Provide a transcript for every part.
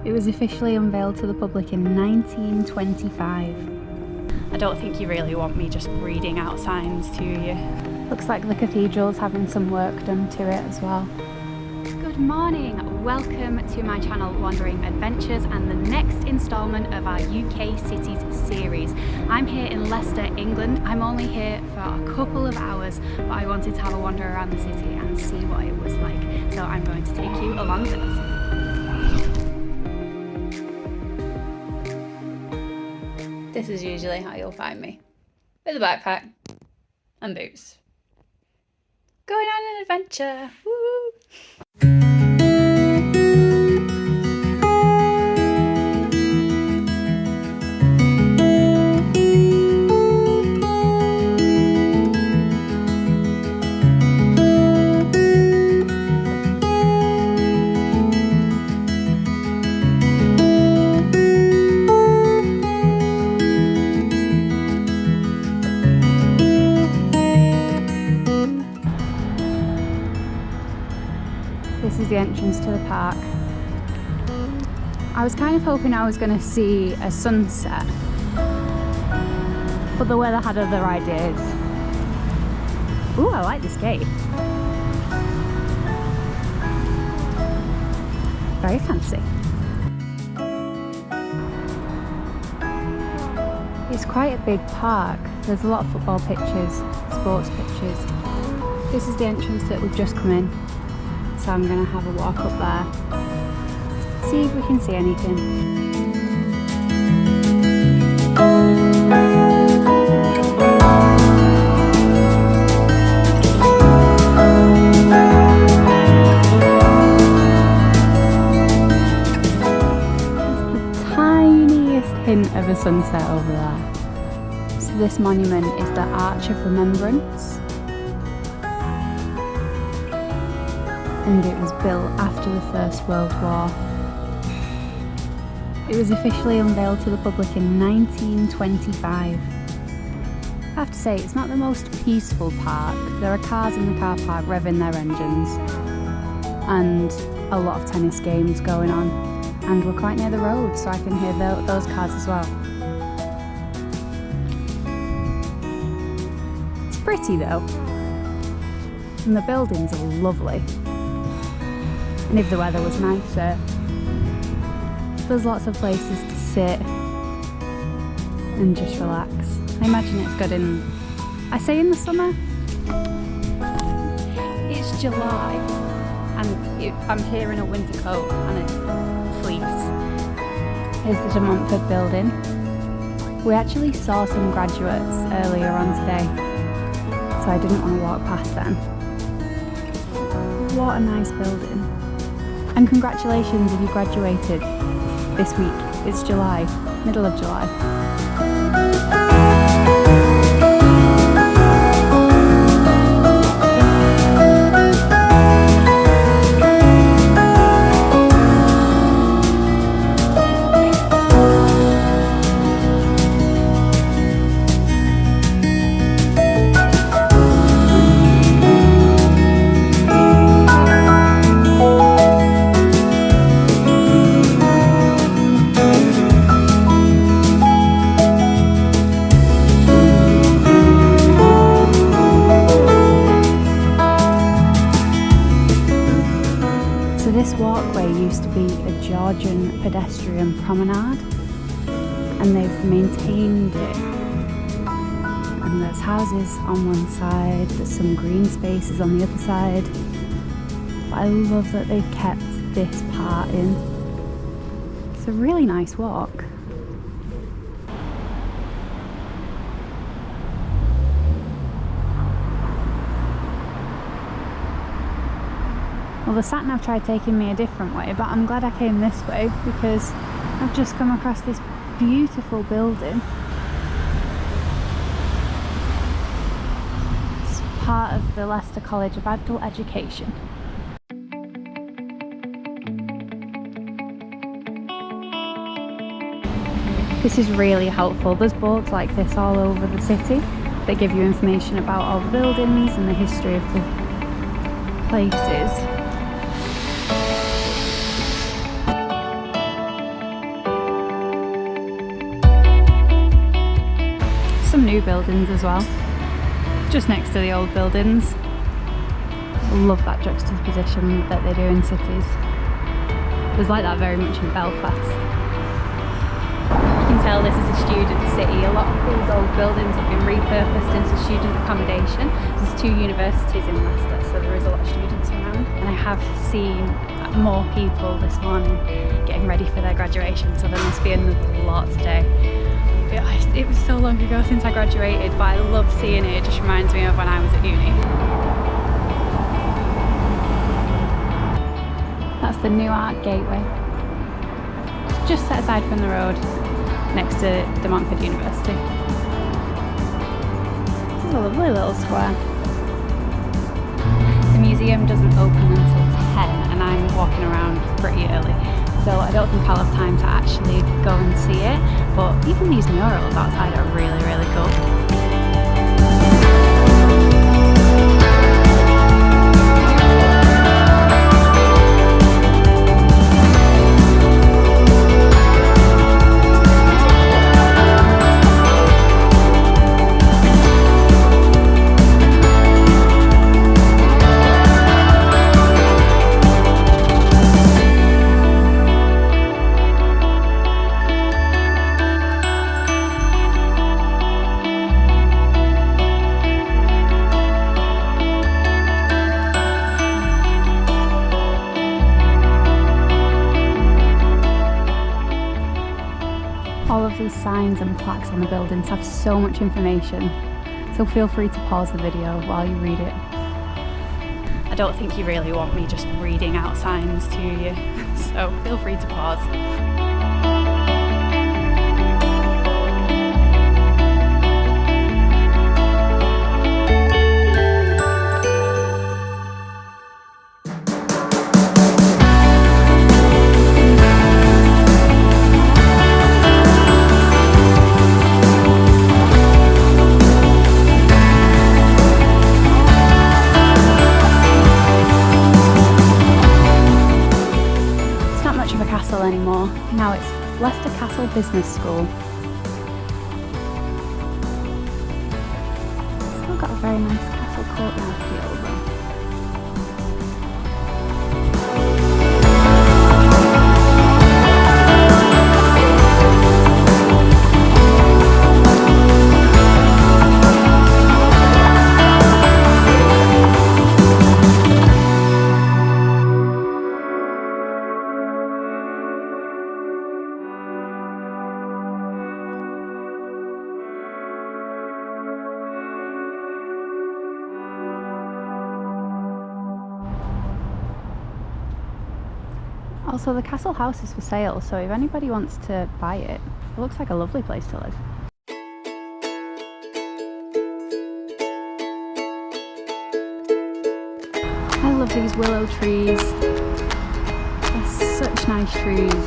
It was officially unveiled to the public in 1925. I don't think you really want me just reading out signs to you. Looks like the cathedral's having some work done to it as well. Good morning, welcome to my channel Wandering Adventures and the next instalment of our UK Cities series. I'm here in Leicester, England. I'm only here for a couple of hours, but I wanted to have a wander around the city and see what it was like. So I'm going to take you along with us. This is usually how you'll find me, with a backpack and boots. Going on an adventure, woo! This is the entrance to the park. I was kind of hoping I was going to see a sunset, but the weather had other ideas. Ooh, I like this gate. Very fancy. It's quite a big park. There's a lot of football pitches, sports pitches. This is the entrance that we've just come in. So I'm going to have a walk up there, see if we can see anything. There's the tiniest hint of a sunset over there. So this monument is the Arch of Remembrance. And it was built after the First World War. It was officially unveiled to the public in 1925. I have to say, it's not the most peaceful park. There are cars in the car park revving their engines and a lot of tennis games going on, and we're quite near the road, so I can hear those cars as well. It's pretty though, and the buildings are lovely. And if the weather was nicer, there's lots of places to sit and just relax. I imagine it's good in, I say in the summer. It's July and I'm here in a winter coat and a fleece. Here's the De Montfort building. We actually saw some graduates earlier on today, so I didn't want to walk past them. What a nice building. And congratulations if you graduated this week. It's July, middle of July. This walkway used to be a Georgian pedestrian promenade, and they've maintained it. And there's houses on one side, there's some green spaces on the other side. But I love that they've kept this part in. It's a really nice walk. Well, the sat-nav tried taking me a different way, but I'm glad I came this way because I've just come across this beautiful building. It's part of the Leicester College of Adult Education. This is really helpful. There's boards like this all over the city that give you information about all the buildings and the history of the places. new buildings as well, just next to the old buildings. I love that juxtaposition that they do in cities. It was like that very much in Belfast. You can tell this is a student city. A lot of these old buildings have been repurposed into student accommodation. There's 2 universities in Leicester, so there is a lot of students around. And I have seen more people this morning getting ready for their graduation, so there must be another lot today. It was so long ago since I graduated, but I love seeing it. It just reminds me of when I was at uni. That's the New Art Gateway. It's just set aside from the road next to De Montfort University. This is a lovely little square. The museum doesn't open until 10 and I'm walking around pretty early, so I don't think I'll have time to actually go and see it, but even these murals outside are really, really cool. All of these signs and plaques on the buildings have so much information, so feel free to pause the video while you read it. I don't think you really want me just reading out signs to you, so feel free to pause. Anymore. Now it's Leicester Castle Business School. Still got a very nice castle courtyard feel though. Also, the castle house is for sale, so if anybody wants to buy it, it looks like a lovely place to live. I love these willow trees. They're such nice trees.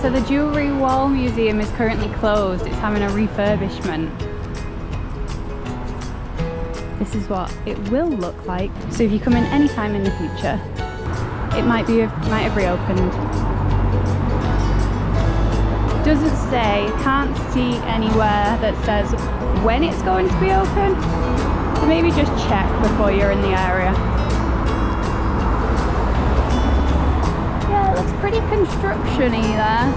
So the Jewellery Wall Museum is currently closed. It's having a refurbishment. This is what it will look like. So if you come in any time in the future, it might have reopened. Doesn't say, can't see anywhere that says when it's going to be open. So maybe just check before you're in the area. Looks pretty construction-y there.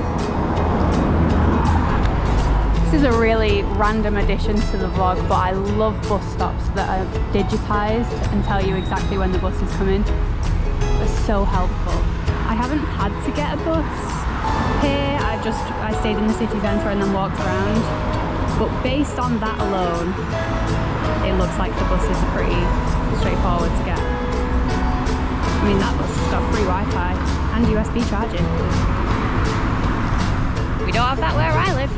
This is a really random addition to the vlog, but I love bus stops that are digitised and tell you exactly when the bus is coming. They're so helpful. I haven't had to get a bus here. I stayed in the city centre and then walked around. But based on that alone, it looks like the buses are pretty straightforward to get. I mean, that bus has got free Wi-Fi and USB charging. We don't have that where I live.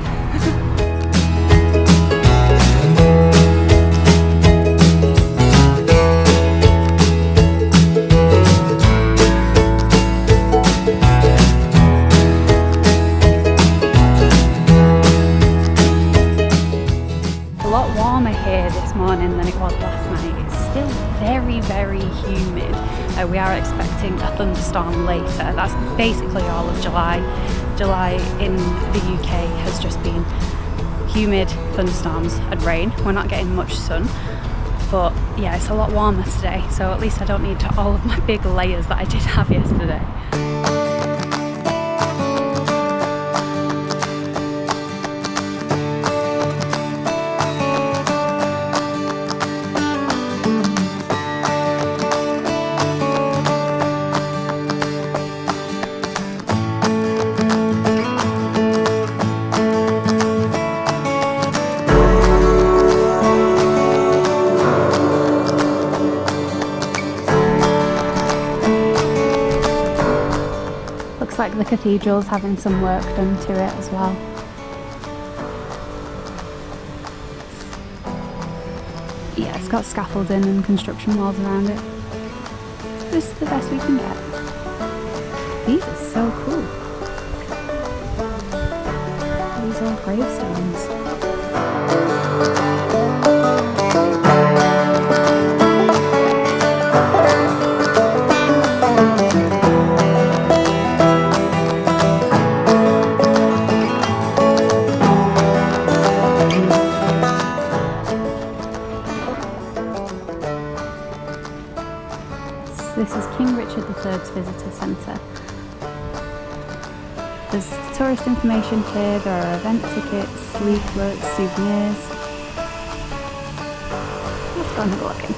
A lot warmer here was last night. It's still very, very humid. We are expecting a thunderstorm later. That's basically all of July. July in the UK has just been humid, thunderstorms and rain. We're not getting much sun. But yeah, it's a lot warmer today, so at least I don't need all of my big layers that I did have yesterday. Looks like the cathedral's having some work done to it as well. Yeah, it's got scaffolding and construction walls around it. This is the best we can get. These are so cool. These old gravestones. This is King Richard III's Visitor Centre. There's tourist information here, there are event tickets, leaflets, souvenirs. Let's go and have a look in.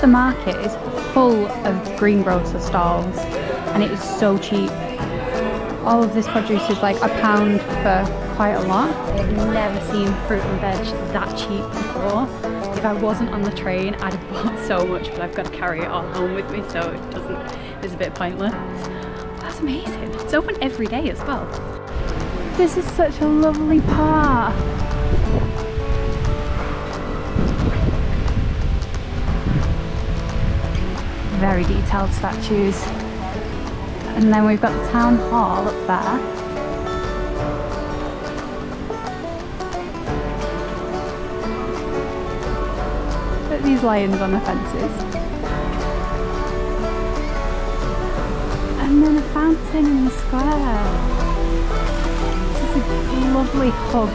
The market is full of greengrocer stalls and it is so cheap. All of this produce is like £1 for quite a lot. I've never seen fruit and veg that cheap before. If I wasn't on the train, I'd have bought so much, but I've got to carry it all home with me, so it's a bit pointless. That's amazing. It's open every day as well. This is such a lovely park. Very detailed statues. And then we've got the town hall up there. Look at these lions on the fences. And then a fountain in the square. This is a lovely hub.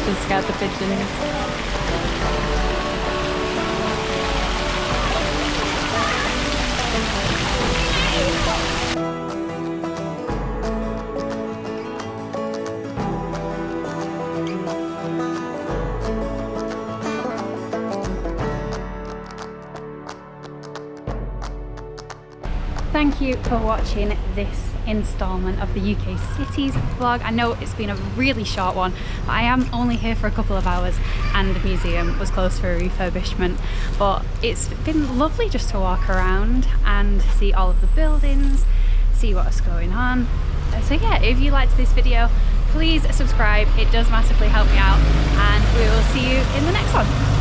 Just scared the pigeons. Thank you for watching this installment of the UK Cities vlog. I know it's been a really short one, but I am only here for a couple of hours and the museum was closed for a refurbishment, but it's been lovely just to walk around and see all of the buildings, see what's going on. So yeah, if you liked this video, please subscribe. It does massively help me out, and we will see you in the next one.